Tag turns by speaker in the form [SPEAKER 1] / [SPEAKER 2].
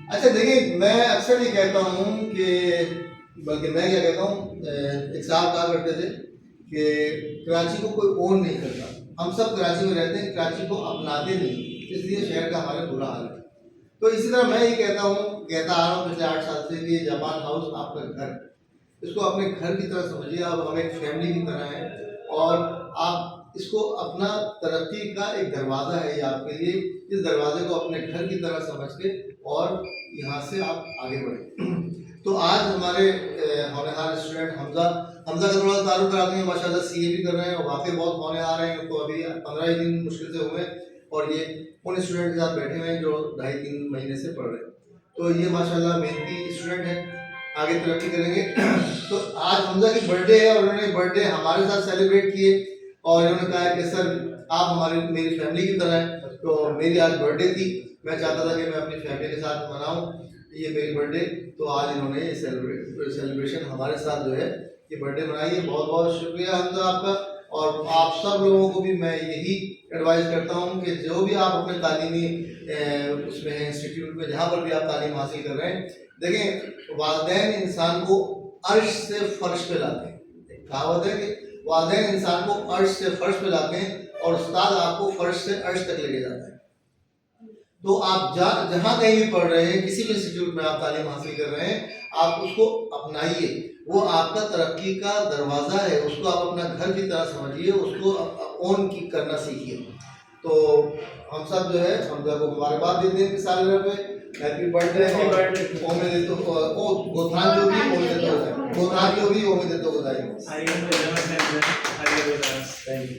[SPEAKER 1] अच्छा देखिए, मैं अक्सर ये कहता हूँ कि, बल्कि मैं क्या कहता हूँ, एक साहब कहा करते थे कि कराची को कोई ओन नहीं करता। हम सब कराची में रहते हैं, कराची को अपनाते नहीं, इसलिए शहर का हमारा बुरा हाल है। तो इसी तरह मैं ये कहता आ रहा हूँ पिछले 8 साल से कि जापान हाउस आपका घर, इसको अपने घर की तरह समझिए। आप हम एक फैमिली की तरह हैं और आप इसको अपना तरक्की का एक दरवाज़ा है ये आपके लिए। इस दरवाजे को अपने घर की तरह समझ के और यहाँ से आप आगे बढ़ें। तो आज हमारे होनहार स्टूडेंट हमजा का थोड़ा तारुफ कराते हैं, माशाल्लाह सीए भी कर रहे हैं और वाकई बहुत होने आ रहे हैं। तो अभी 15 ही दिन मुश्किल से हुए और ये उन स्टूडेंट के साथ बैठे हुए हैं जो 2.5-3 महीने से पढ़ रहे हैं। तो ये माशाल्लाह मेहनती स्टूडेंट है, आगे तरक्की करेंगे। तो आज हमजा की बर्थडे है और उन्होंने बर्थडे हमारे साथ सेलिब्रेट किए और इन्होंने कहा कि सर आप मेरी फैमिली की तरह हैं। तो मेरी आज बर्थडे थी, मैं चाहता था कि मैं अपनी फैमिली के साथ मनाऊं ये मेरी बर्थडे। तो आज इन्होंने ये सेलिब्रेशन हमारे साथ जो है ये बर्थडे मनाई है। बहुत बहुत शुक्रिया हमजा आपका। और आप सब लोगों को भी मैं यही एडवाइस करता हूँ कि जो भी आप अपने तालीमी उसमें हैं, इंस्टीट्यूट में जहाँ पर भी आप तालीम हासिल कर रहे हैं, देखें वालिदैन इंसान को अर्श से फर्श पे लाते हैं। कहावत है कि वालिदैन इंसान को अर्श से फर्श पे लाते हैं और उस्ताद आपको फर्श से अर्श तक लेके जाता है। तो आप जहाँ कहीं भी पढ़ रहे हैं, किसी भी इंस्टीट्यूट में आप तालीम हासिल कर रहे हैं, आप उसको अपनाइए। वो आपका तरक्की का दरवाज़ा है, उसको आप अपना घर की तरह समझिए, उसको ओन की करना सीखिए। तो हम सब जो है हमजा को मुबारकबाद देते हैं सालगिरह पे, हैप्पी बर्थडे। ओमे देतो गोथान जो भी ओमे देतो गोदाई।
[SPEAKER 2] Thank you.